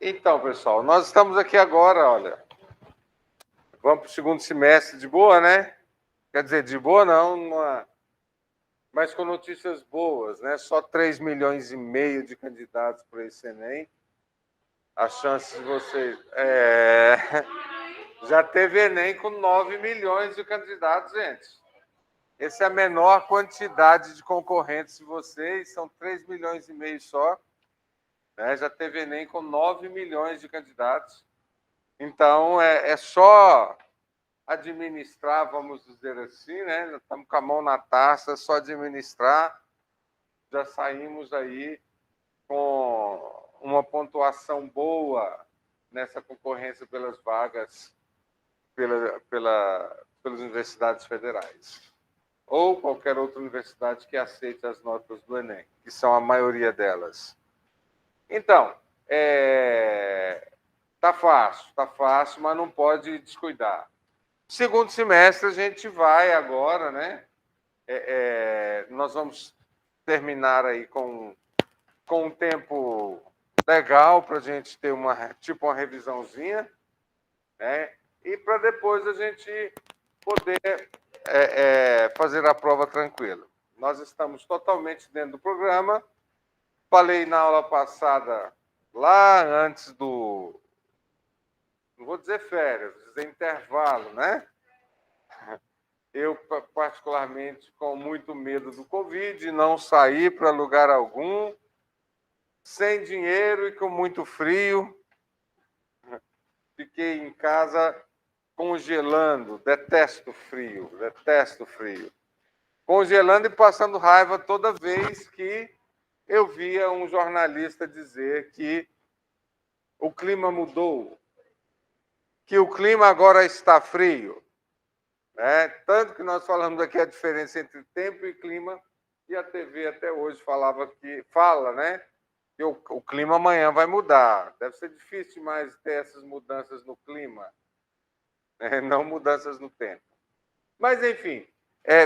Então, pessoal, nós estamos aqui agora, olha, vamos para o segundo semestre de boa, né? Quer dizer, de boa não, mas com notícias boas, né? Só 3,5 milhões de candidatos para esse Enem. As chances de vocês... Já teve Enem com 9 milhões de candidatos, gente. Essa é a menor quantidade de concorrentes de vocês, são 3,5 milhões só. Né? Já teve Enem com 9 milhões de candidatos. Então, é só administrar, vamos dizer assim, né? Estamos com a mão na taça, só administrar, já saímos aí com uma pontuação boa nessa concorrência pelas vagas pelas universidades federais. Ou qualquer outra universidade que aceite as notas do Enem, que são a maioria delas. Então, tá fácil, mas não pode descuidar. Segundo semestre, a gente vai agora, né? Nós vamos terminar aí com um tempo legal para a gente ter uma revisãozinha, né? E para depois a gente poder fazer a prova tranquilo. Nós estamos totalmente dentro do programa. Falei na aula passada, lá antes do... Não vou dizer férias, vou dizer intervalo, né? Eu, particularmente, com muito medo do Covid, não saí para lugar algum, sem dinheiro e com muito frio. Fiquei em casa congelando, detesto frio. Congelando e passando raiva toda vez que eu via um jornalista dizer que o clima mudou, que o clima agora está frio. Né? Tanto que nós falamos aqui a diferença entre tempo e clima, e a TV até hoje fala, né? Que o clima amanhã vai mudar. Deve ser difícil demais ter essas mudanças no clima, né? Não mudanças no tempo. Mas, enfim,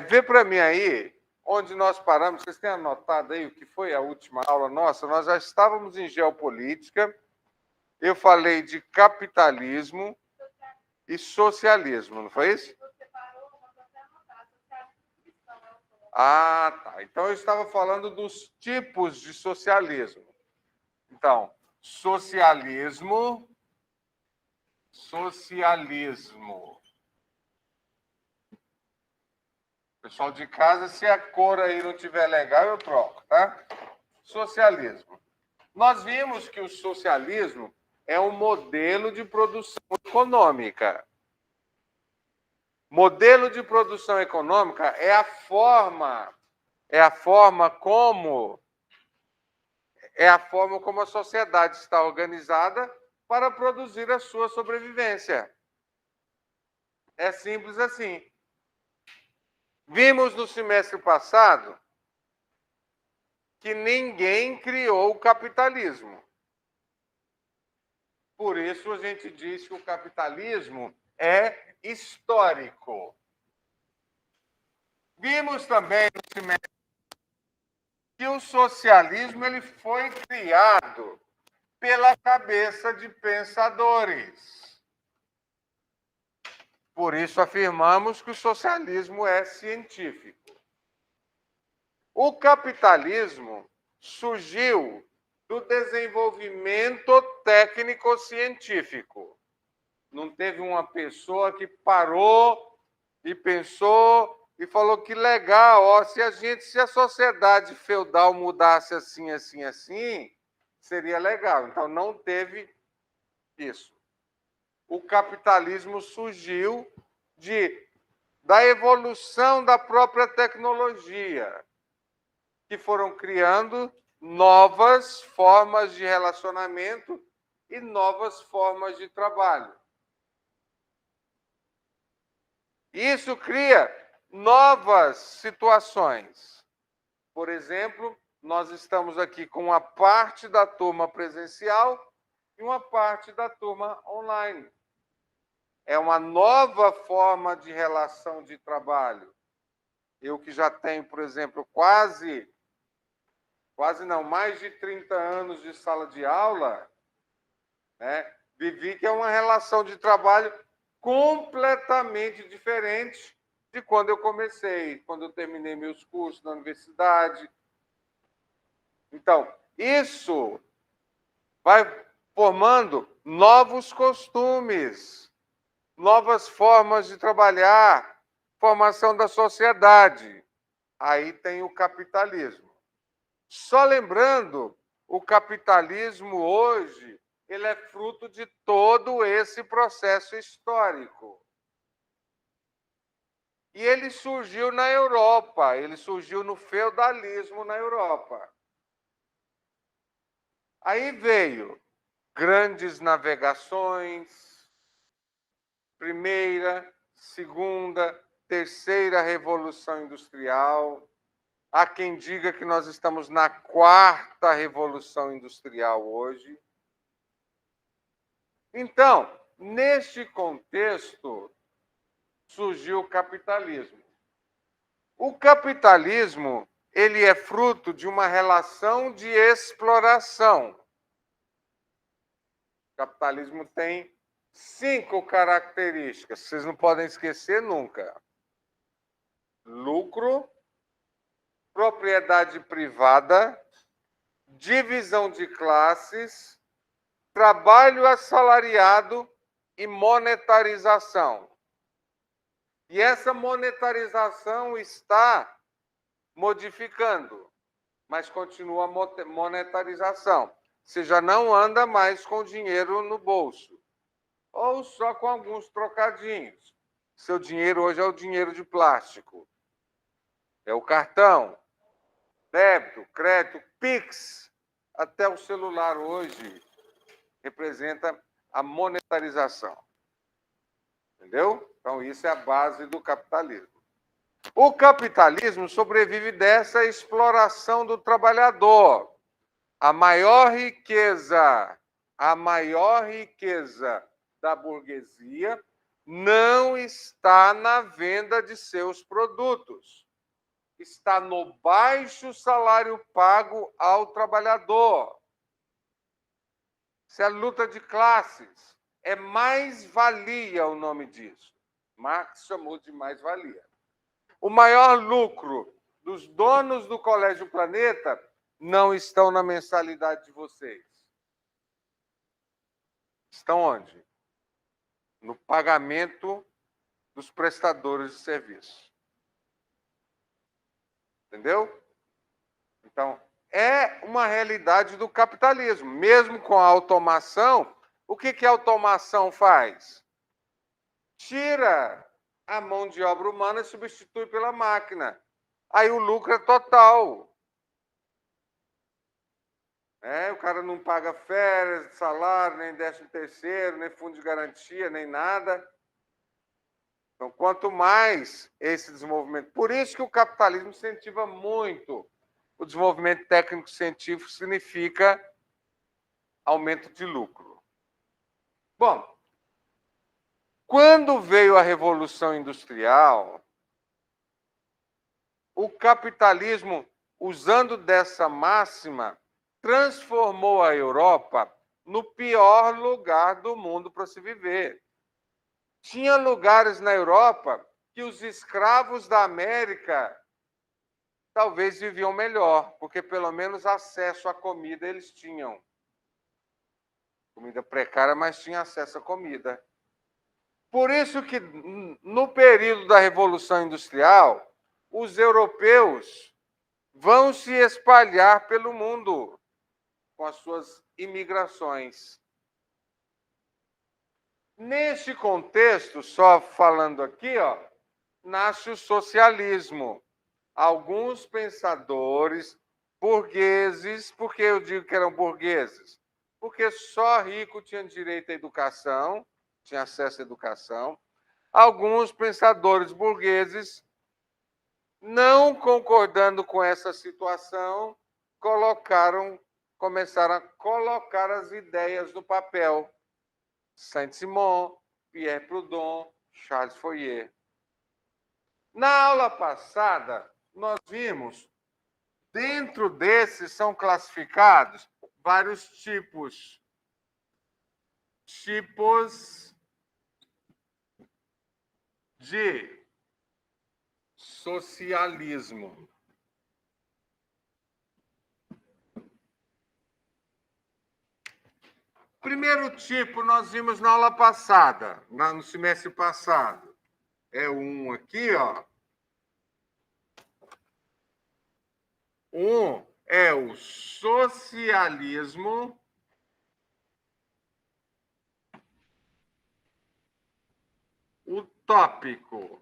vê para mim aí onde nós paramos. Vocês têm anotado aí o que foi a última aula nossa? Nós já estávamos em geopolítica, eu falei de capitalismo e socialismo, não foi isso? Ah, tá. Então eu estava falando dos tipos de socialismo. Então, socialismo. Pessoal de casa, se a cor aí não tiver legal, eu troco, tá? Socialismo. Nós vimos que o socialismo é um modelo de produção econômica. Modelo de produção econômica é a forma como a sociedade está organizada para produzir a sua sobrevivência. É simples assim. Vimos no semestre passado que ninguém criou o capitalismo. Por isso a gente diz que o capitalismo é histórico. Vimos também no semestre que o socialismo ele foi criado pela cabeça de pensadores. Por isso afirmamos que o socialismo é científico. O capitalismo surgiu do desenvolvimento técnico-científico. Não teve uma pessoa que parou e pensou e falou que legal, ó, se a sociedade feudal mudasse assim, assim, assim, seria legal. Então não teve isso. O capitalismo surgiu da evolução da própria tecnologia, que foram criando novas formas de relacionamento e novas formas de trabalho. Isso cria novas situações. Por exemplo, nós estamos aqui com uma parte da turma presencial e uma parte da turma online. É uma nova forma de relação de trabalho. Eu que já tenho, por exemplo, mais de 30 anos de sala de aula, né? Vivi que é uma relação de trabalho completamente diferente de quando eu comecei, quando eu terminei meus cursos na universidade. Então, isso vai formando novos costumes, novas formas de trabalhar, formação da sociedade. Aí tem o capitalismo. Só lembrando, o capitalismo hoje, ele é fruto de todo esse processo histórico. E ele surgiu na Europa, ele surgiu no feudalismo na Europa. Aí veio grandes navegações, primeira, segunda, terceira revolução industrial. Há quem diga que nós estamos na quarta revolução industrial hoje. Então, neste contexto, surgiu o capitalismo. O capitalismo, ele é fruto de uma relação de exploração. O capitalismo tem 5 características, vocês não podem esquecer nunca: lucro, propriedade privada, divisão de classes, trabalho assalariado e monetarização. E essa monetarização está modificando, mas continua a monetarização. Você já não anda mais com dinheiro no bolso, ou só com alguns trocadinhos. Seu dinheiro hoje é o dinheiro de plástico. É o cartão, débito, crédito, Pix. Até o celular hoje representa a monetarização. Entendeu? Então, isso é a base do capitalismo. O capitalismo sobrevive dessa exploração do trabalhador. A maior riqueza da burguesia não está na venda de seus produtos. Está no baixo salário pago ao trabalhador. Isso é luta de classes. É mais-valia o nome disso. Marx chamou de mais-valia. O maior lucro dos donos do Colégio Planeta não estão na mensalidade de vocês. Estão onde? No pagamento dos prestadores de serviço. Entendeu? Então, é uma realidade do capitalismo. Mesmo com a automação, o que a automação faz? Tira a mão de obra humana e substitui pela máquina. Aí o lucro é total. O cara não paga férias, salário, nem 13º, nem fundo de garantia, nem nada. Então, quanto mais esse desenvolvimento... Por isso que o capitalismo incentiva muito o desenvolvimento técnico-científico, significa aumento de lucro. Bom, quando veio a Revolução Industrial, o capitalismo, usando dessa máxima, transformou a Europa no pior lugar do mundo para se viver. Tinha lugares na Europa que os escravos da América talvez viviam melhor, porque pelo menos acesso à comida eles tinham. Comida precária, mas tinha acesso à comida. Por isso que, no período da Revolução Industrial, os europeus vão se espalhar pelo mundo com as suas imigrações. Neste contexto, só falando aqui, nasce o socialismo. Alguns pensadores burgueses, por que eu digo que eram burgueses? Porque só rico tinha direito à educação, tinha acesso à educação. Alguns pensadores burgueses, não concordando com essa situação, começaram a colocar as ideias no papel. Saint-Simon, Pierre Proudhon, Charles Fourier. Na aula passada, nós vimos, dentro desses são classificados vários tipos tipos de socialismo. Primeiro tipo, nós vimos na aula passada, no semestre passado. É um aqui, ó. Um é o socialismo utópico.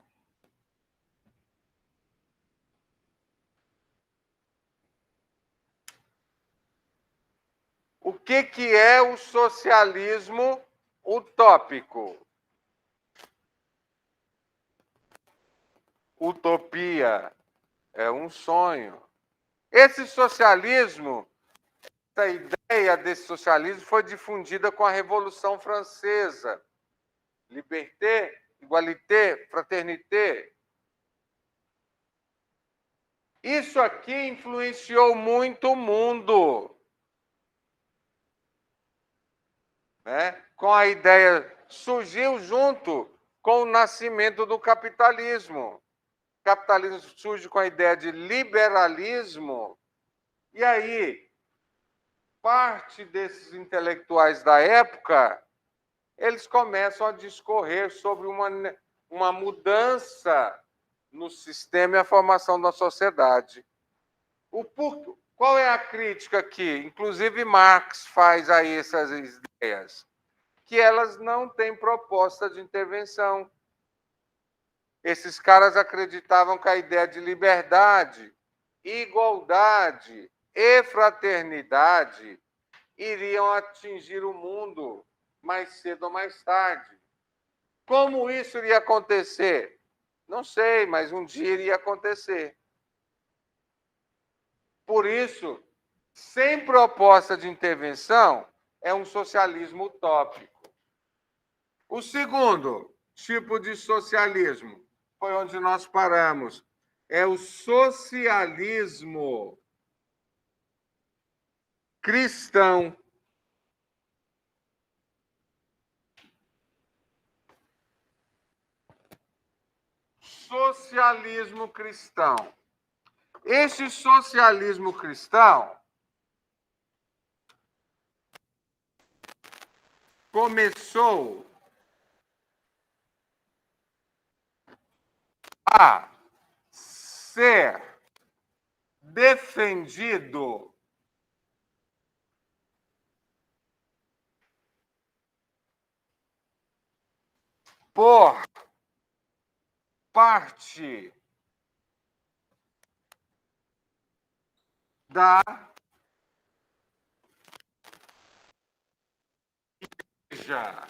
O que é o socialismo utópico? Utopia é um sonho. Esse socialismo, essa ideia desse socialismo foi difundida com a Revolução Francesa. Liberté, igualité, fraternité. Isso aqui influenciou muito o mundo. Né? Com a ideia, surgiu junto com o nascimento do capitalismo. O capitalismo surge com a ideia de liberalismo, e aí parte desses intelectuais da época, eles começam a discorrer sobre uma mudança no sistema e a formação da sociedade. Qual é a crítica aqui? Inclusive Marx faz aí essas ideias, que elas não têm proposta de intervenção. Esses caras acreditavam que a ideia de liberdade, igualdade e fraternidade iriam atingir o mundo mais cedo ou mais tarde. Como isso iria acontecer? Não sei, mas um dia iria acontecer. Por isso, sem proposta de intervenção, é um socialismo utópico. O segundo tipo de socialismo foi onde nós paramos. É o socialismo cristão. Socialismo cristão. Este socialismo cristão começou a ser defendido por parte da Igreja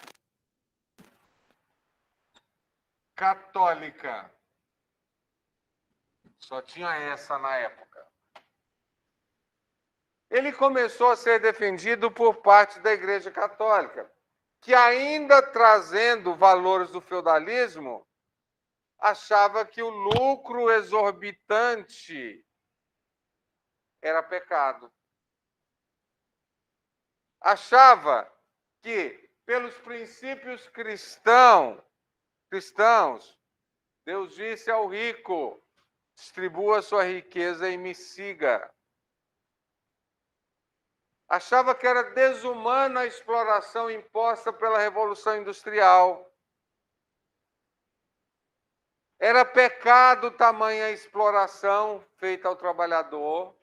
Católica. Só tinha essa na época. Ele começou a ser defendido por parte da Igreja Católica, que ainda trazendo valores do feudalismo, achava que o lucro exorbitante era pecado. Achava que, pelos princípios cristãos, Deus disse ao rico: distribua sua riqueza e me siga. Achava que era desumana a exploração imposta pela Revolução Industrial. Era pecado tamanha exploração feita ao trabalhador.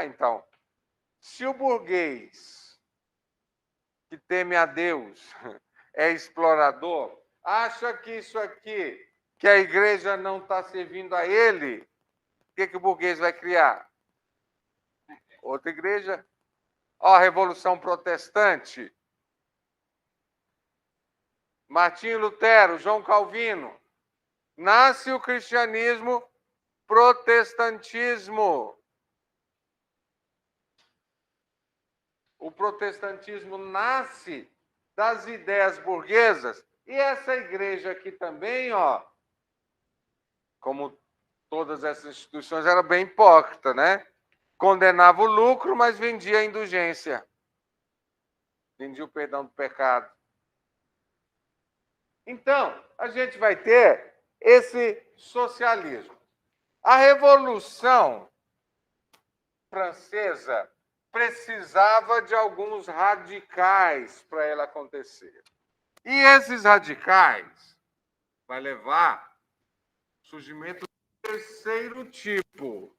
Então, se o burguês que teme a Deus é explorador, acha que isso aqui, que a igreja não está servindo a ele, o que o burguês vai criar? Outra igreja. Ó, a Revolução Protestante. Martinho Lutero, João Calvino. Nasce o cristianismo, protestantismo. O protestantismo nasce das ideias burguesas. E essa igreja aqui também, ó, como todas essas instituições, era bem hipócrita, né? Condenava o lucro, mas vendia a indulgência. vendia o perdão do pecado. Então, a gente vai ter esse socialismo. A Revolução Francesa precisava de alguns radicais para ela acontecer. E esses radicais vai levar ao surgimento do terceiro tipo,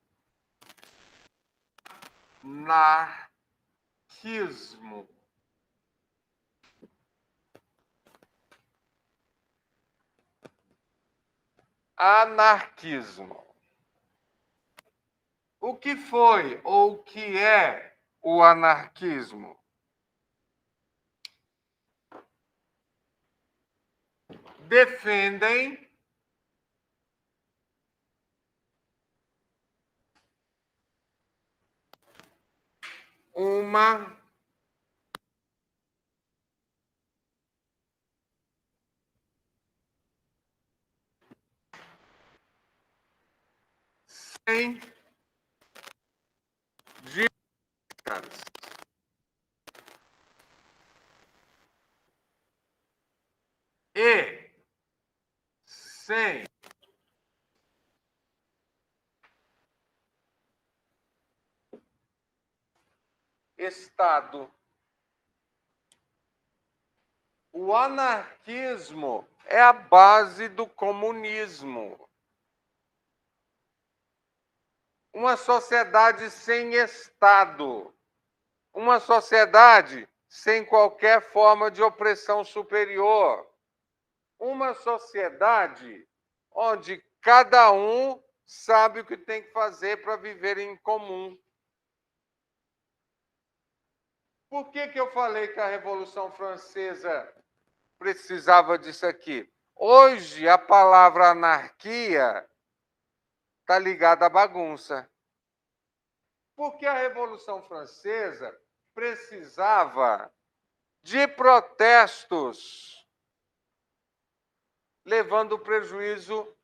anarquismo. Anarquismo. O que foi ou o que é o anarquismo? Defendem uma sem dicas. E sem Estado. O anarquismo é a base do comunismo. Uma sociedade sem Estado. Uma sociedade sem qualquer forma de opressão superior. Uma sociedade onde cada um sabe o que tem que fazer para viver em comum. Por que eu falei que a Revolução Francesa precisava disso aqui? Hoje, a palavra anarquia está ligada à bagunça. Porque a Revolução Francesa precisava de protestos, levando prejuízo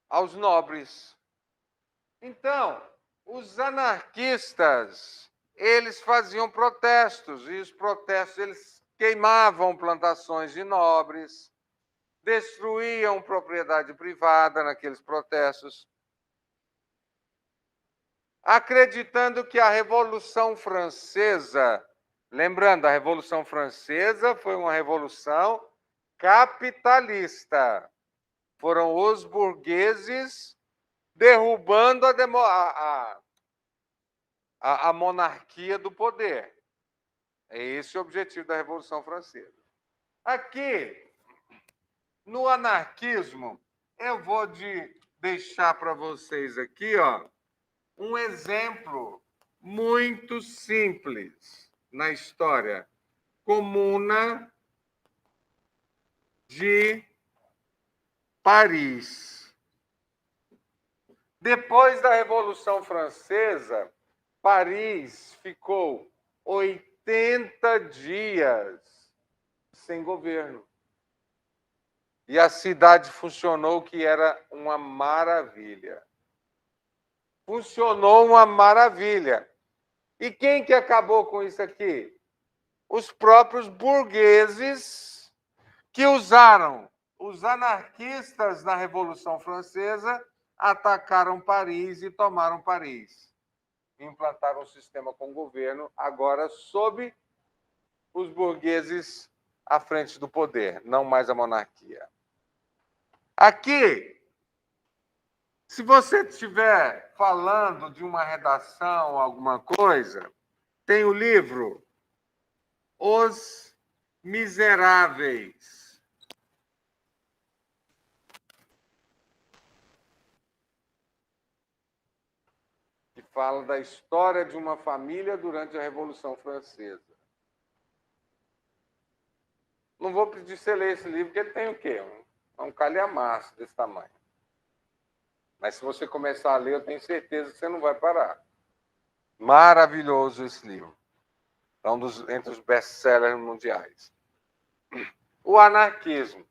aos nobres. Então, os anarquistas, eles faziam protestos, e os protestos eles queimavam plantações de nobres, destruíam propriedade privada naqueles protestos, acreditando que a Revolução Francesa, lembrando, a Revolução Francesa foi uma revolução capitalista. Foram os burgueses derrubando a monarquia do poder. É esse o objetivo da Revolução Francesa. Aqui, no anarquismo, eu vou deixar para vocês aqui, ó, um exemplo muito simples na história. Comuna de Paris. Depois da Revolução Francesa, Paris ficou 80 dias sem governo. E a cidade funcionou, que era uma maravilha. Funcionou uma maravilha. E quem que acabou com isso aqui? Os próprios burgueses que usaram os anarquistas na Revolução Francesa, atacaram Paris e tomaram Paris. Implantaram um sistema com governo, agora sob os burgueses à frente do poder, não mais a monarquia. Aqui, se você estiver falando de uma redação, alguma coisa, tem o livro Os Miseráveis. Que fala da história de uma família durante a Revolução Francesa. Não vou pedir você ler esse livro, porque ele tem o quê? Um calhamaço desse tamanho. Mas se você começar a ler, eu tenho certeza que você não vai parar. Maravilhoso esse livro. É entre os best-sellers mundiais. O anarquismo. O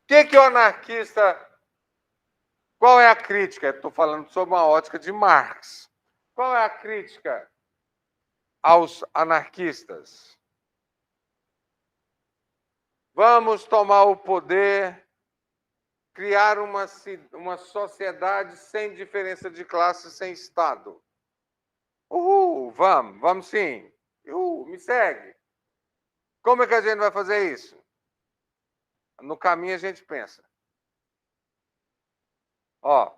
que o anarquista... Qual é a crítica? Estou falando sobre uma ótica de Marx. Qual é a crítica aos anarquistas. Vamos tomar o poder, criar uma sociedade sem diferença de classe, sem Estado. Uhul, vamos sim. Uhul, me segue. Como é que a gente vai fazer isso? No caminho a gente pensa. Ó,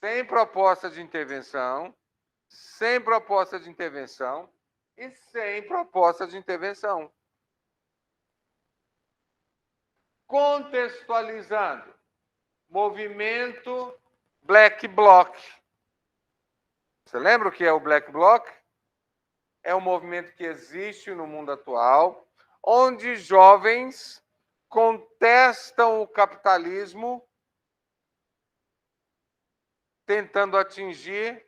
sem proposta de intervenção, sem proposta de intervenção e sem proposta de intervenção. Contextualizando, movimento Black Bloc. Você lembra o que é o Black Bloc? É um movimento que existe no mundo atual, onde jovens contestam o capitalismo, tentando atingir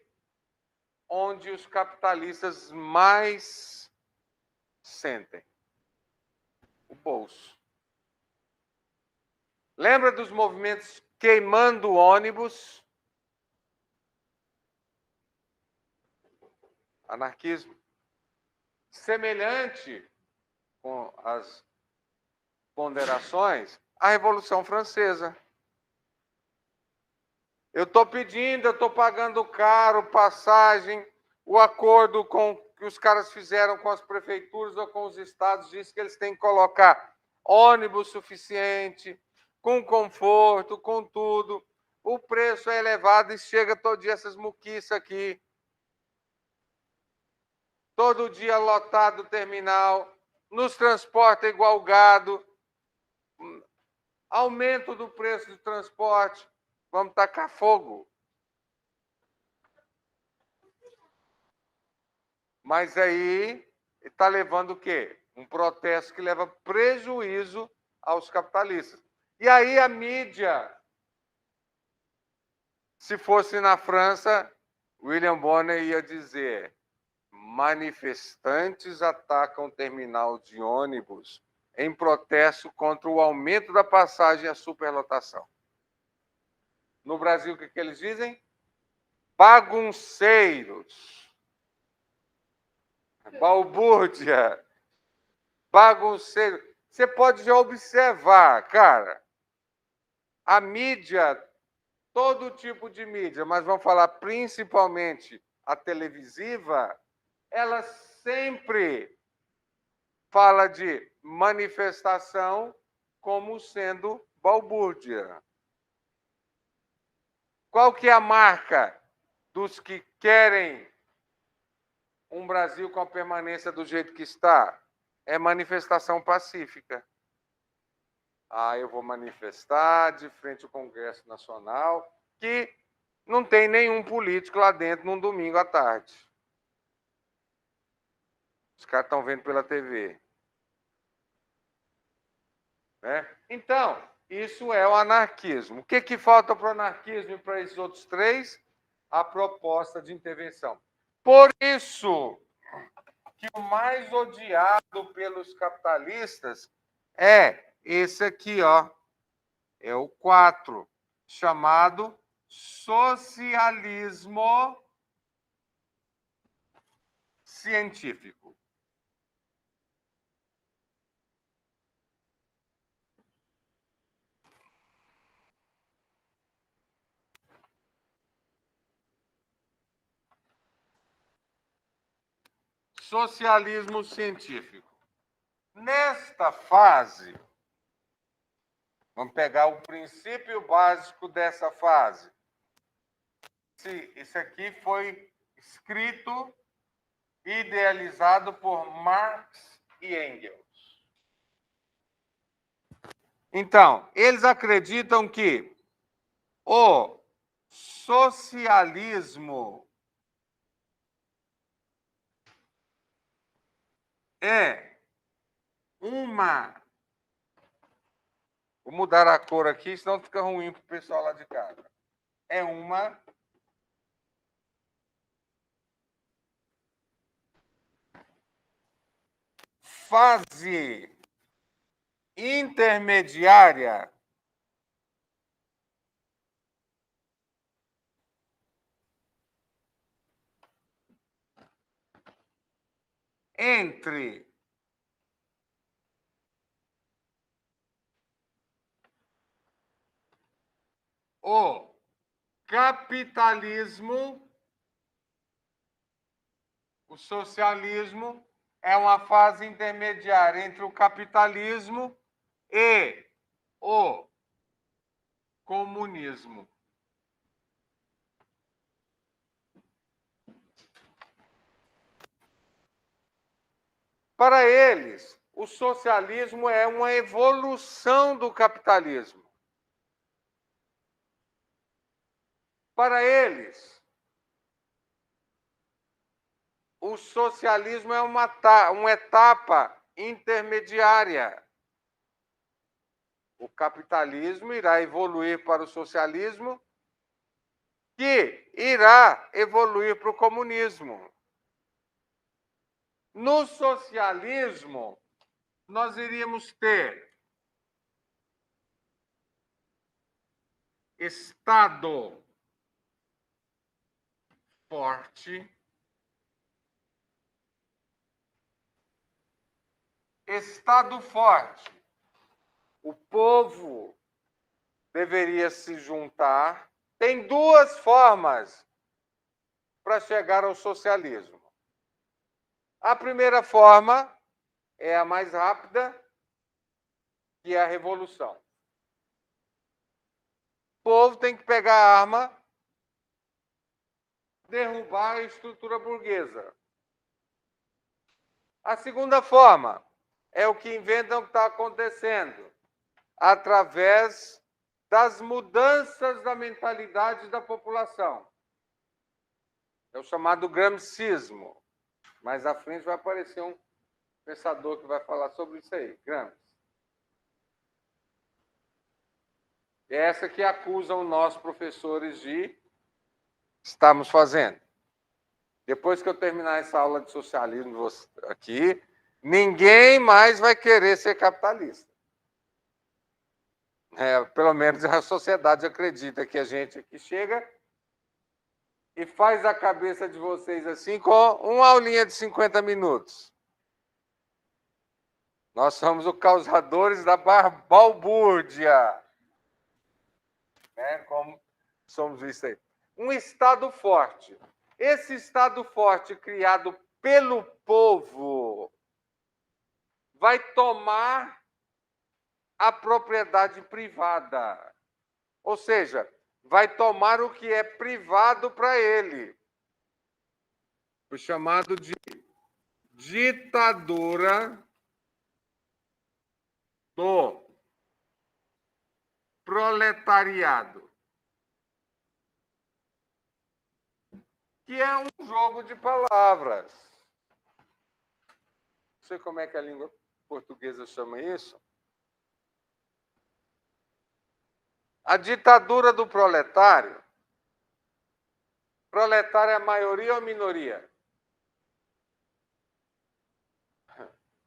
onde os capitalistas mais sentem: o bolso. Lembra dos movimentos queimando ônibus? Anarquismo. Semelhante, com as ponderações, à Revolução Francesa. Eu estou pedindo, eu estou pagando caro, passagem, o acordo que os caras fizeram com as prefeituras ou com os estados diz que eles têm que colocar ônibus suficiente, com conforto, com tudo. O preço é elevado e chega todo dia essas muquiças aqui. Todo dia lotado o terminal, nos transporta igual gado, aumento do preço do transporte, vamos tacar fogo. Mas aí está levando o quê? Um protesto que leva prejuízo aos capitalistas. E aí a mídia, se fosse na França, William Bonner ia dizer: manifestantes atacam o terminal de ônibus em protesto contra o aumento da passagem e a superlotação. No Brasil, o que eles dizem? Bagunceiros. Balbúrdia. Bagunceiro. Você pode já observar, cara, a mídia, todo tipo de mídia, mas vamos falar principalmente a televisiva, ela sempre fala de manifestação como sendo balbúrdia. Qual que é a marca dos que querem um Brasil com a permanência do jeito que está? É manifestação pacífica. Eu vou manifestar de frente ao Congresso Nacional, que não tem nenhum político lá dentro num domingo à tarde. Os caras estão vendo pela TV. Né? Então, isso é o anarquismo. O que falta para o anarquismo e para esses outros três? A proposta de intervenção. Por isso que o mais odiado pelos capitalistas é esse aqui, ó. É o 4, chamado socialismo científico. Socialismo científico. Nesta fase, vamos pegar o princípio básico dessa fase. Esse aqui foi escrito, idealizado por Marx e Engels. Então, eles acreditam que o socialismo é uma... Vou mudar a cor aqui, senão fica ruim para o pessoal lá de casa. É uma fase intermediária entre o capitalismo, o socialismo é uma fase intermediária entre o capitalismo e o comunismo. Para eles, o socialismo é uma evolução do capitalismo. Para eles, o socialismo é uma etapa intermediária. O capitalismo irá evoluir para o socialismo, que irá evoluir para o comunismo. No socialismo, nós iríamos ter Estado forte, Estado forte. O povo deveria se juntar. Tem duas formas para chegar ao socialismo. A primeira forma é a mais rápida, que é a revolução. O povo tem que pegar a arma, derrubar a estrutura burguesa. A segunda forma é o que inventam que está acontecendo, através das mudanças da mentalidade da população. É o chamado gramscismo. Mais à frente vai aparecer um pensador que vai falar sobre isso aí, Gramsci. É essa que acusam nós, professores, de estarmos fazendo. Depois que eu terminar essa aula de socialismo aqui, ninguém mais vai querer ser capitalista. Pelo menos a sociedade acredita que a gente aqui chega e faz a cabeça de vocês assim com uma aulinha de 50 minutos. Nós somos os causadores da balbúrdia. Como somos isso aí. Um Estado forte. Esse Estado forte criado pelo povo vai tomar a propriedade privada. Ou seja, vai tomar o que é privado para ele. O chamado de ditadura do proletariado. Que é um jogo de palavras. Não sei como é que a língua portuguesa chama isso. A ditadura do proletário. Proletário é a maioria ou a minoria?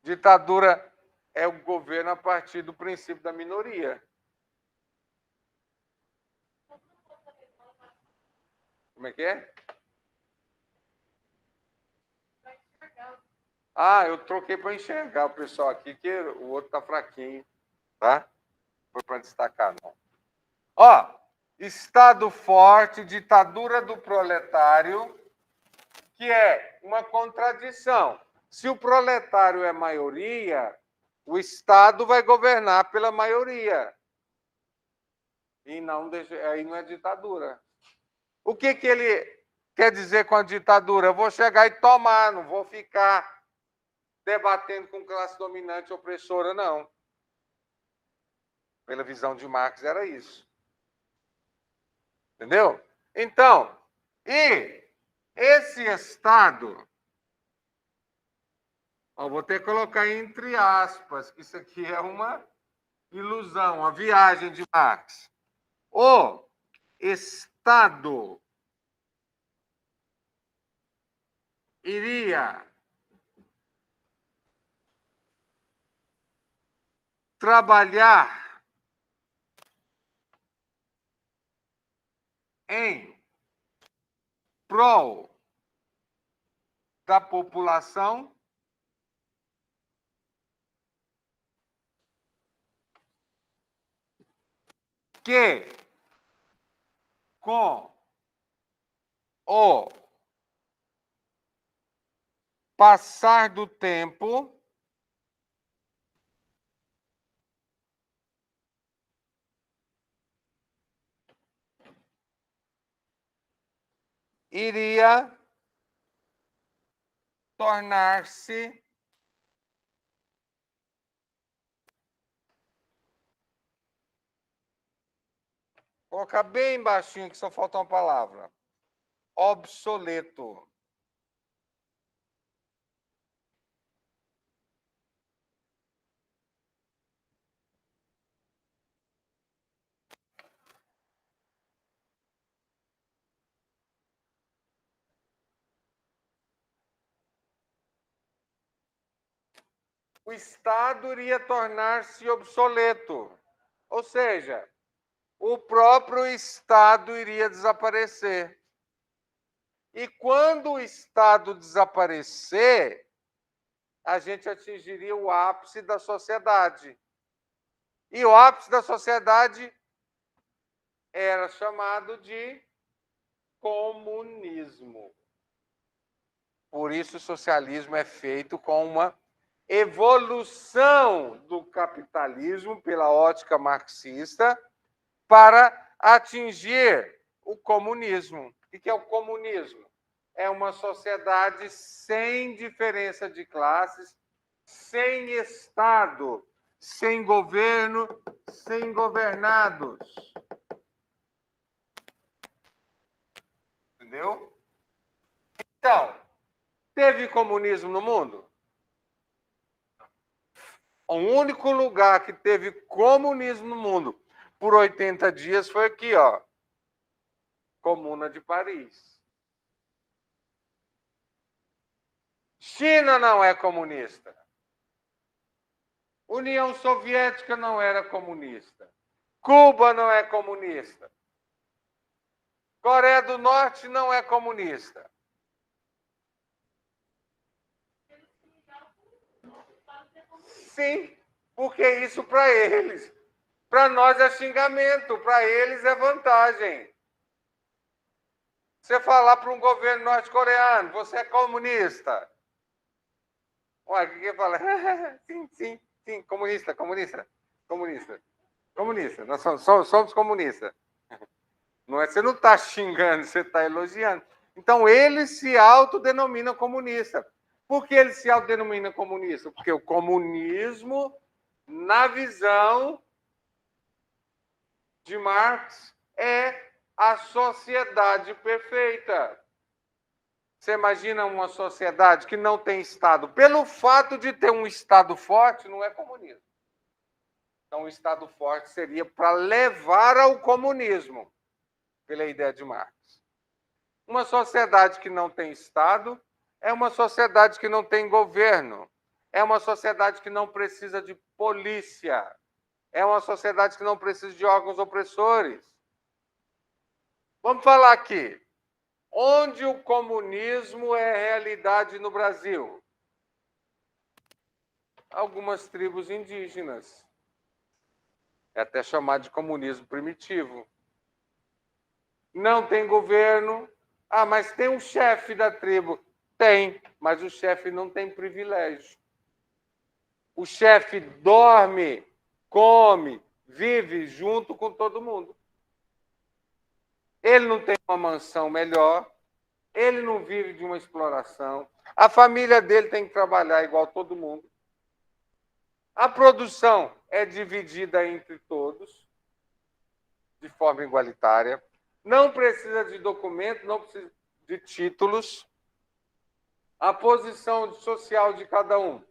Ditadura é o governo a partir do princípio da minoria. Como é que é? Eu troquei para enxergar o pessoal aqui, que o outro está fraquinho, tá? Foi para destacar, não. Estado forte, ditadura do proletário, que é uma contradição. Se o proletário é maioria, o Estado vai governar pela maioria. E aí não é ditadura. O que ele quer dizer com a ditadura? Eu vou chegar e tomar, não vou ficar debatendo com classe dominante opressora, não. Pela visão de Marx, era isso. Entendeu? Então, e esse Estado, vou ter que colocar entre aspas, que isso aqui é uma ilusão, uma viagem de Marx. O Estado iria trabalhar em prol da população que, com o passar do tempo, iria tornar-se vou colocar bem baixinho que só falta uma palavra. Obsoleto. O Estado iria tornar-se obsoleto. Ou seja, o próprio Estado iria desaparecer. E quando o Estado desaparecer, a gente atingiria o ápice da sociedade. E o ápice da sociedade era chamado de comunismo. Por isso, o socialismo é feito com uma evolução do capitalismo pela ótica marxista para atingir o comunismo. O que é o comunismo? É uma sociedade sem diferença de classes, sem Estado, sem governo, sem governados. Entendeu? Então, teve comunismo no mundo? O único lugar que teve comunismo no mundo por 80 dias foi aqui, ó. Comuna de Paris. China não é comunista. União Soviética não era comunista. Cuba não é comunista. Coreia do Norte não é comunista. Sim, porque isso para eles. Para nós é xingamento, para eles é vantagem. Você falar para um governo norte-coreano, você é comunista. Ué, o que fala? Sim, sim, sim, comunista, comunista, comunista, comunista. Nós somos comunistas. Não é, você não está xingando, você está elogiando. Então, ele se autodenomina comunista. Por que ele se autodenomina comunista? Porque o comunismo, na visão de Marx, é a sociedade perfeita. Você imagina uma sociedade que não tem Estado? Pelo fato de ter um Estado forte, não é comunismo. Então, o Estado forte seria para levar ao comunismo, pela ideia de Marx. Uma sociedade que não tem Estado é uma sociedade que não tem governo, é uma sociedade que não precisa de polícia, é uma sociedade que não precisa de órgãos opressores. Vamos falar aqui. Onde o comunismo é realidade no Brasil? Algumas tribos indígenas. É até chamado de comunismo primitivo. Não tem governo. Ah, mas tem um chefe da tribo. Tem, mas o chefe não tem privilégio. O chefe dorme, come, vive junto com todo mundo. Ele não tem uma mansão melhor, ele não vive de uma exploração. A família dele tem que trabalhar igual todo mundo. A produção é dividida entre todos, de forma igualitária. Não precisa de documento, não precisa de títulos. A posição social de cada um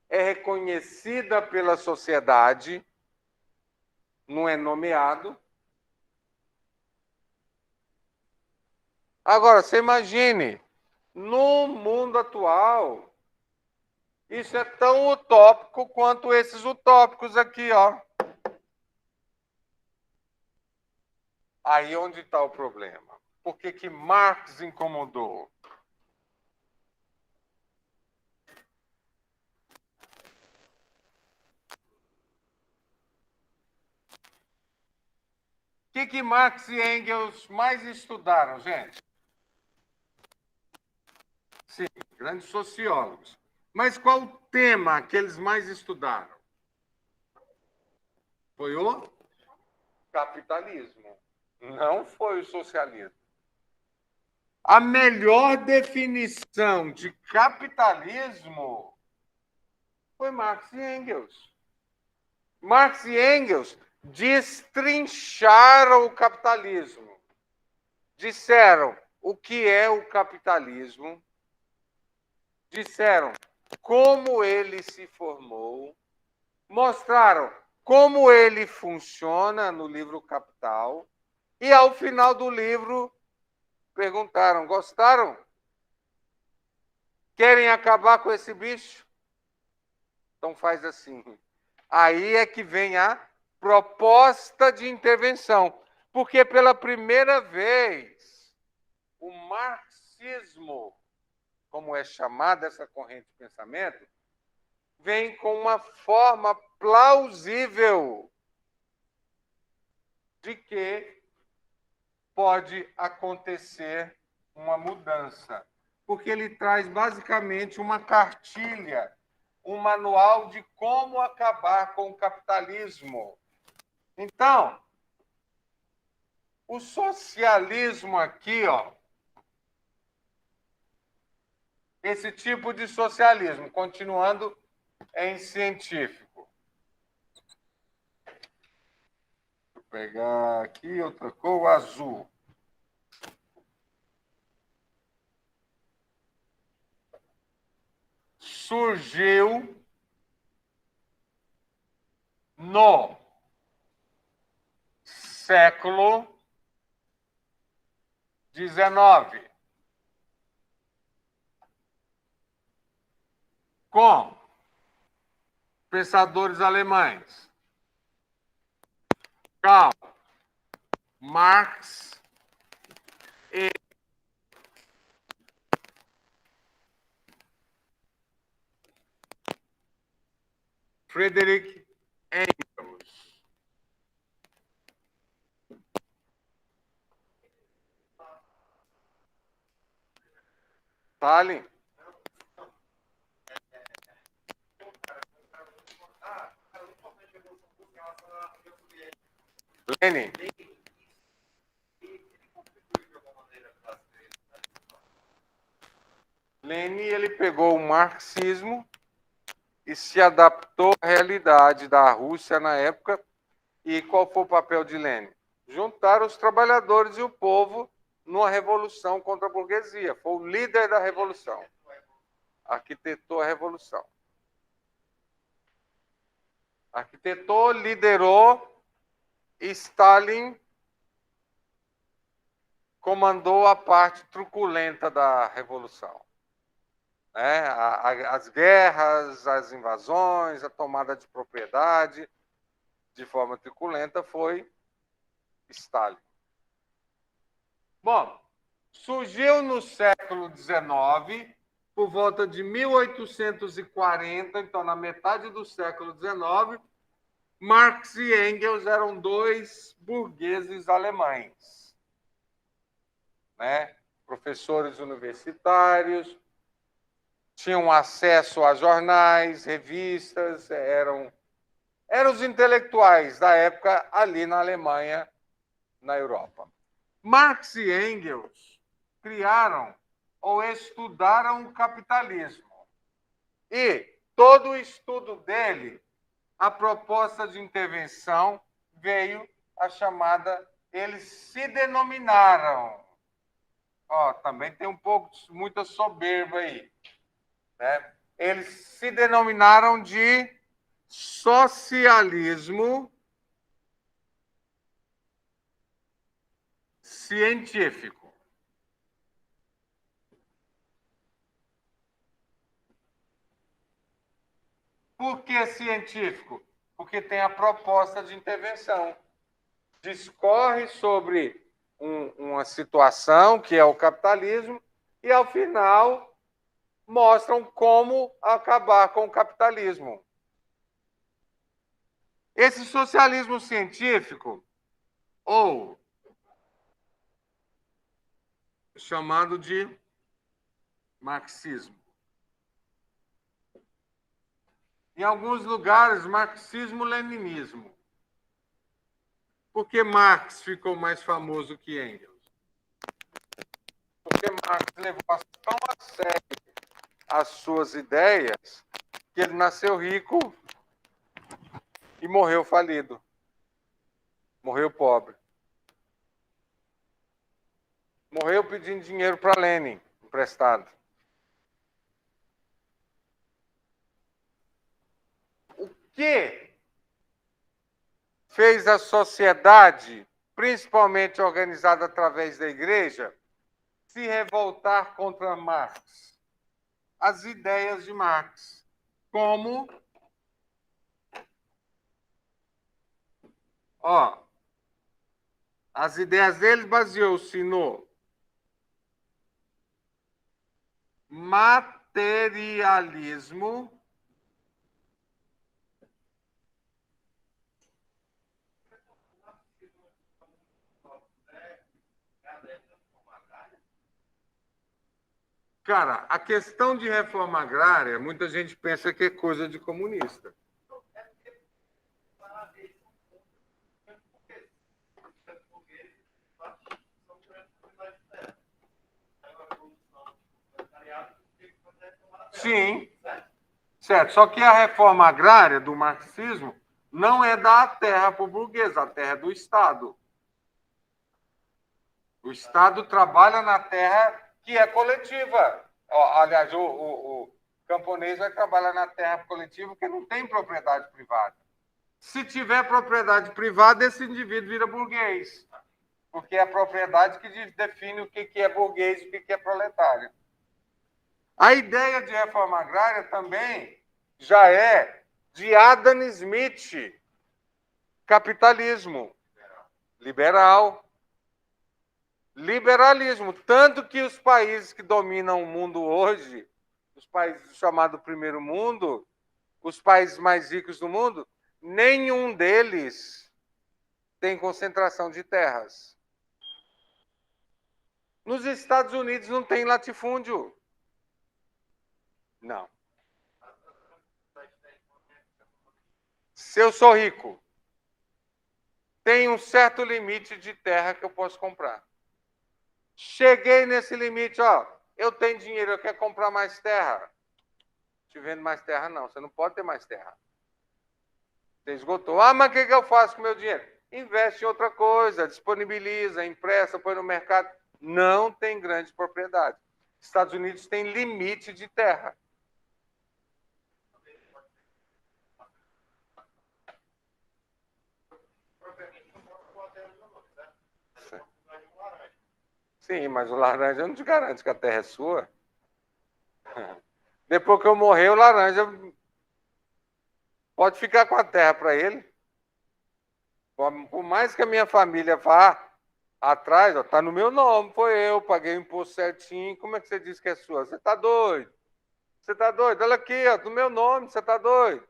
é reconhecida pela sociedade, não é nomeado. Agora, você imagine, no mundo atual, isso é tão utópico quanto esses utópicos aqui, ó. Aí onde está o problema? Por que Marx incomodou? que Marx e Engels mais estudaram, gente? Sim, grandes sociólogos. Mas qual o tema que eles mais estudaram? Foi o capitalismo. Não foi o socialismo. A melhor definição de capitalismo foi Marx e Engels. Marx e Engels destrincharam o capitalismo. Disseram o que é o capitalismo, disseram como ele se formou, mostraram como ele funciona no livro Capital, e ao final do livro perguntaram: gostaram? Querem acabar com esse bicho? Então faz assim. Aí é que vem a proposta de intervenção, porque pela primeira vez o marxismo, como é chamada essa corrente de pensamento, vem com uma forma plausível de que pode acontecer uma mudança, porque ele traz basicamente uma cartilha, um manual de como acabar com o capitalismo. Então, o socialismo aqui, ó, esse tipo de socialismo, continuando em científico. Vou pegar aqui outra cor, azul. Surgiu no século XIX, com pensadores alemães, Karl Marx e Friedrich Engels. Stalin. Lenin. Lenin, ele pegou o marxismo e se adaptou à realidade da Rússia na época. E qual foi o papel de Lenin? Juntar os trabalhadores e o povo numa revolução contra a burguesia. Foi o líder da revolução. Arquitetou a revolução. Arquitetou, liderou, e Stalin comandou a parte truculenta da revolução. As guerras, as invasões, a tomada de propriedade de forma truculenta foi Stalin. Bom, surgiu no século XIX, por volta de 1840, então na metade do século XIX, Marx e Engels eram dois burgueses alemães, professores universitários, tinham acesso a jornais, revistas, eram os intelectuais da época ali na Alemanha, na Europa. Marx e Engels criaram ou estudaram o capitalismo. E todo o estudo dele, a proposta de intervenção veio a chamada, eles se denominaram, também tem um pouco, muita soberba aí, eles se denominaram de socialismo científico. Por que científico? Porque tem a proposta de intervenção. Discorre sobre uma situação, que é o capitalismo, e, ao final, mostram como acabar com o capitalismo. Esse socialismo científico ou chamado de marxismo. Em alguns lugares, marxismo-leninismo. Por que Marx ficou mais famoso que Engels? Porque Marx levou tão a sério as suas ideias que ele nasceu rico e morreu falido. Morreu pobre. Morreu pedindo dinheiro para Lenin, emprestado. O que fez a sociedade, principalmente organizada através da igreja, se revoltar contra Marx? As ideias de Marx. Como? As ideias dele baseou-se no materialismo Cara, a questão de reforma agrária, muita gente pensa que é coisa de comunista. Sim, certo. Só que a reforma agrária do marxismo não é dar a terra para o burguês, a terra é do Estado. O Estado trabalha na terra que é coletiva. Aliás, o camponês vai trabalhar na terra coletiva porque não tem propriedade privada. Se tiver propriedade privada, esse indivíduo vira burguês. Porque é a propriedade que define o que é burguês e o que é proletário. A ideia de reforma agrária também já é de Adam Smith, capitalismo liberal. Liberalismo. Tanto que os países que dominam o mundo hoje, os países do chamado primeiro mundo, os países mais ricos do mundo, nenhum deles tem concentração de terras. Nos Estados Unidos não tem latifúndio. Não. Se eu sou rico, tem um certo limite de terra que eu posso comprar. Cheguei nesse limite, eu tenho dinheiro, eu quero comprar mais terra. Te vendo mais terra, não. Você não pode ter mais terra. Você esgotou. Mas o que eu faço com o meu dinheiro? Investe em outra coisa, disponibiliza, empresta, põe no mercado. Não tem grande propriedade. Estados Unidos tem limite de terra. Sim, mas o laranja não te garante que a terra é sua. Depois que eu morrer, o laranja pode ficar com a terra para ele. Por mais que a minha família vá atrás, está no meu nome, foi eu, paguei o imposto certinho. Como é que você diz que é sua? Você está doido? Você está doido? Olha aqui, no meu nome, você está doido?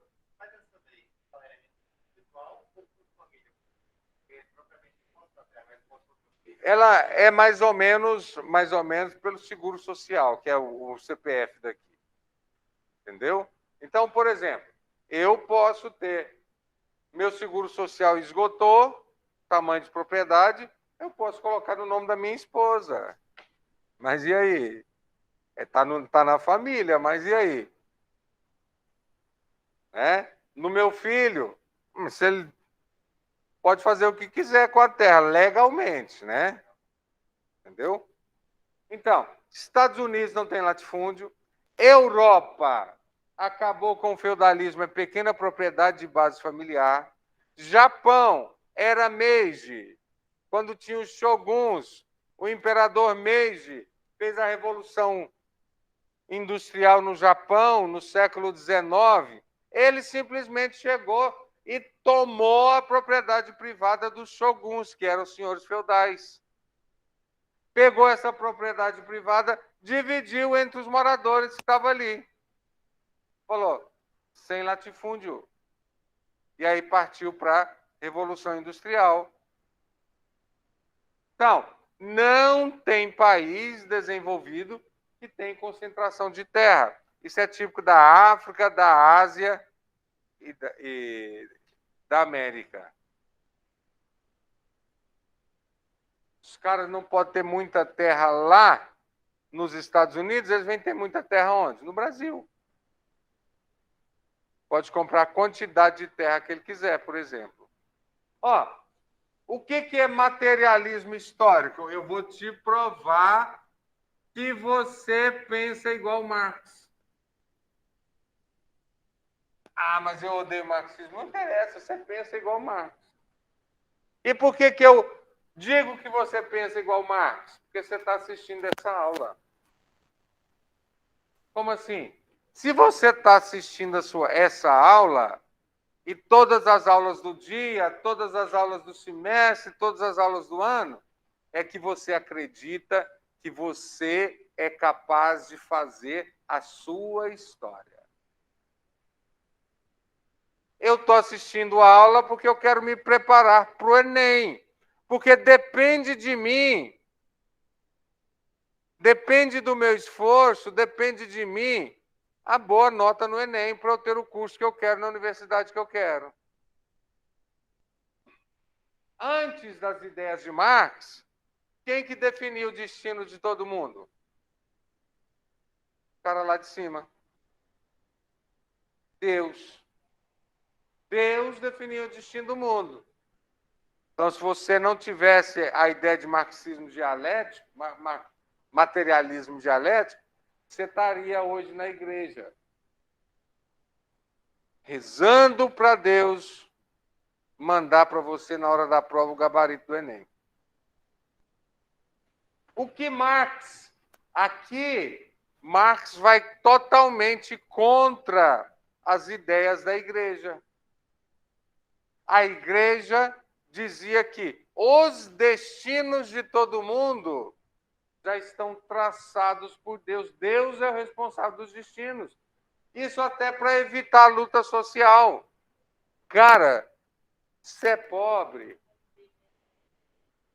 Ela é mais ou menos pelo seguro social, que é o CPF daqui. Entendeu? Então, por exemplo, eu posso ter meu seguro social esgotou, tamanho de propriedade, eu posso colocar no nome da minha esposa. Mas e aí? Tá na família, mas e aí? No meu filho, se ele pode fazer o que quiser com a terra, legalmente, né? Entendeu? Então, Estados Unidos não tem latifúndio, Europa acabou com o feudalismo, é pequena propriedade de base familiar. Japão era Meiji, quando tinha os shoguns, o imperador Meiji fez a revolução industrial no Japão no século XIX. Ele simplesmente chegou e tomou a propriedade privada dos shoguns, que eram os senhores feudais. Pegou essa propriedade privada, dividiu entre os moradores que estavam ali. Falou, sem latifúndio. E aí partiu para a Revolução Industrial. Então, não tem país desenvolvido que tem concentração de terra. Isso é típico da África, da Ásia e da América. Os caras não podem ter muita terra lá nos Estados Unidos, eles vêm ter muita terra onde? No Brasil. Pode comprar a quantidade de terra que ele quiser, por exemplo. Ó, o que é materialismo histórico? Eu vou te provar que você pensa igual Marx. Ah, mas eu odeio marxismo. Não interessa, você pensa igual Marx. E por que eu digo que você pensa igual Marx? Porque você está assistindo essa aula. Como assim? Se você está assistindo essa aula, e todas as aulas do dia, todas as aulas do semestre, todas as aulas do ano, é que você acredita que você é capaz de fazer a sua história. Eu estou assistindo a aula porque eu quero me preparar para o Enem, porque depende de mim, depende do meu esforço, depende de mim a boa nota no Enem para eu ter o curso que eu quero na universidade que eu quero. Antes das ideias de Marx, quem que definiu o destino de todo mundo? O cara lá de cima. Deus. Deus definiu o destino do mundo. Então, se você não tivesse a ideia de marxismo dialético, materialismo dialético, você estaria hoje na igreja, rezando para Deus mandar para você, na hora da prova, o gabarito do Enem. O que Marx, aqui, Marx vai totalmente contra as ideias da igreja. A igreja dizia que os destinos de todo mundo já estão traçados por Deus. Deus é o responsável dos destinos. Isso até para evitar a luta social. Cara, se é pobre,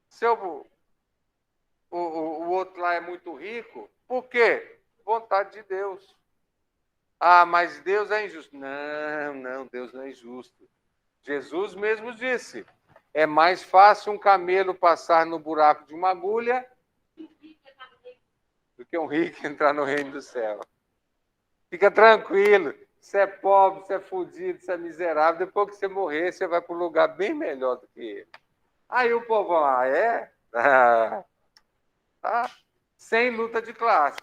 se o outro lá é muito rico, por quê? Vontade de Deus. Ah, mas Deus é injusto. Não, Deus não é injusto. Jesus mesmo disse, é mais fácil um camelo passar no buraco de uma agulha do que um rico entrar no reino do céu. Fica tranquilo, você é pobre, você é fudido, você é miserável, depois que você morrer, você vai para um lugar bem melhor do que ele. Aí o povo, é? Sem luta de classe.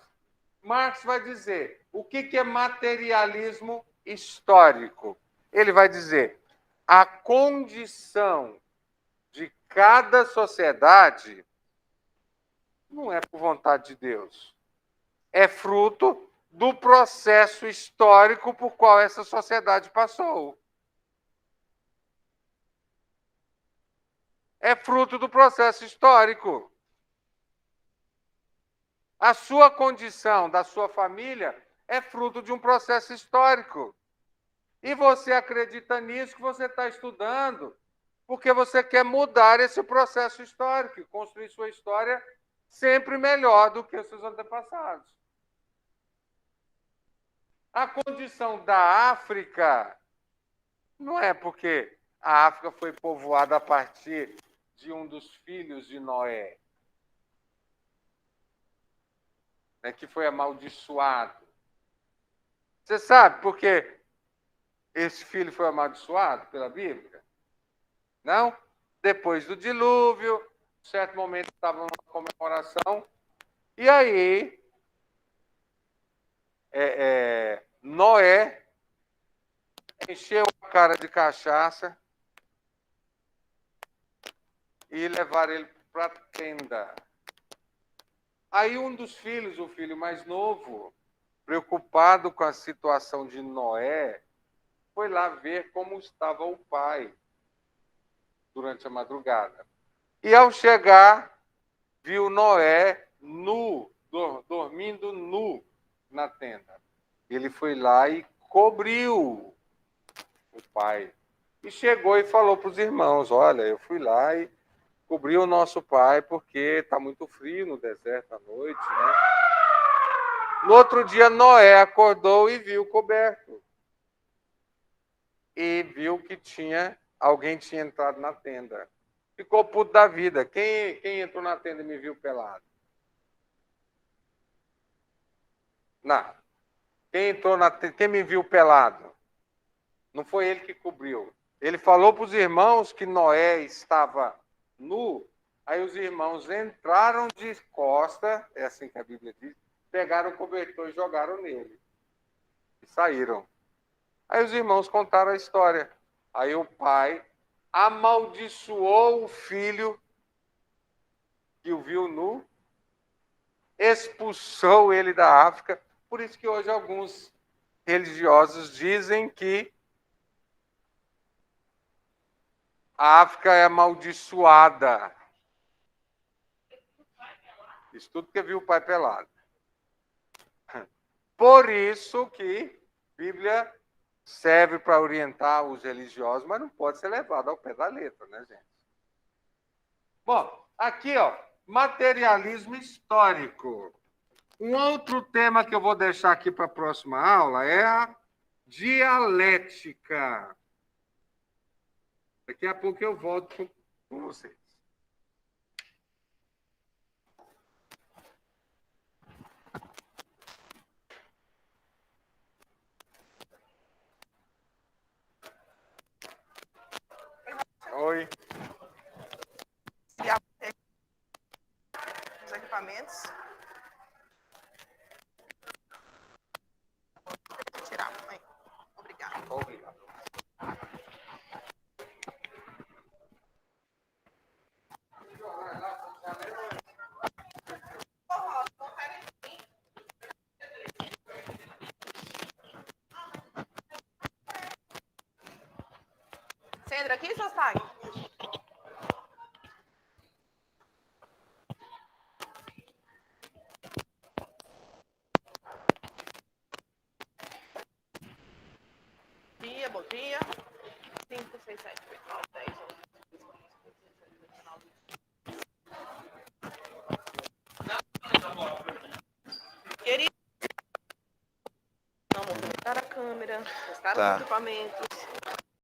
Marx vai dizer, o que é materialismo histórico? Ele vai dizer, a condição de cada sociedade não é por vontade de Deus. É fruto do processo histórico por qual essa sociedade passou. É fruto do processo histórico. A sua condição da sua família é fruto de um processo histórico. E você acredita nisso que você está estudando, porque você quer mudar esse processo histórico, construir sua história sempre melhor do que os seus antepassados. A condição da África não é porque a África foi povoada a partir de um dos filhos de Noé, né, que foi amaldiçoado. Você sabe por que esse filho foi amaldiçoado pela Bíblia? Não? Depois do dilúvio, em certo momento estava numa comemoração, e aí Noé encheu a cara de cachaça e levaram ele para a tenda. Aí um dos filhos, o filho mais novo, preocupado com a situação de Noé, foi lá ver como estava o pai durante a madrugada. E ao chegar, viu Noé nu, dormindo nu na tenda. Ele foi lá e cobriu o pai. E chegou e falou para os irmãos, olha, eu fui lá e cobrir o nosso pai, porque está muito frio no deserto à noite, né? No outro dia, Noé acordou e viu coberto. E viu que alguém tinha entrado na tenda. Ficou puto da vida. Quem entrou na tenda e me viu pelado? Não. Quem me viu pelado? Não foi ele que cobriu. Ele falou para os irmãos que Noé estava nu. Aí os irmãos entraram de costa, é assim que a Bíblia diz, pegaram o cobertor e jogaram nele. E saíram. Aí os irmãos contaram a história. Aí o pai amaldiçoou o filho que o viu nu, expulsou ele da África. Por isso que hoje alguns religiosos dizem que a África é amaldiçoada. Isso tudo porque viu o pai pelado. Por isso que a Bíblia serve para orientar os religiosos, mas não pode ser levado ao pé da letra, né, gente? Bom, aqui, ó, materialismo histórico. Um outro tema que eu vou deixar aqui para a próxima aula é a dialética. Daqui a pouco eu volto com vocês. Oi. Os equipamentos. Vou tirar. Aí. Obrigada. Obrigado. Você entra aqui, seu Sag? Bom dia. 5, 6, 7, 8, 9, 10, 11, 12, 13, 14, 15, 16, 17, 18, 19. Querido, vamos conectar a câmera, testar os equipamentos.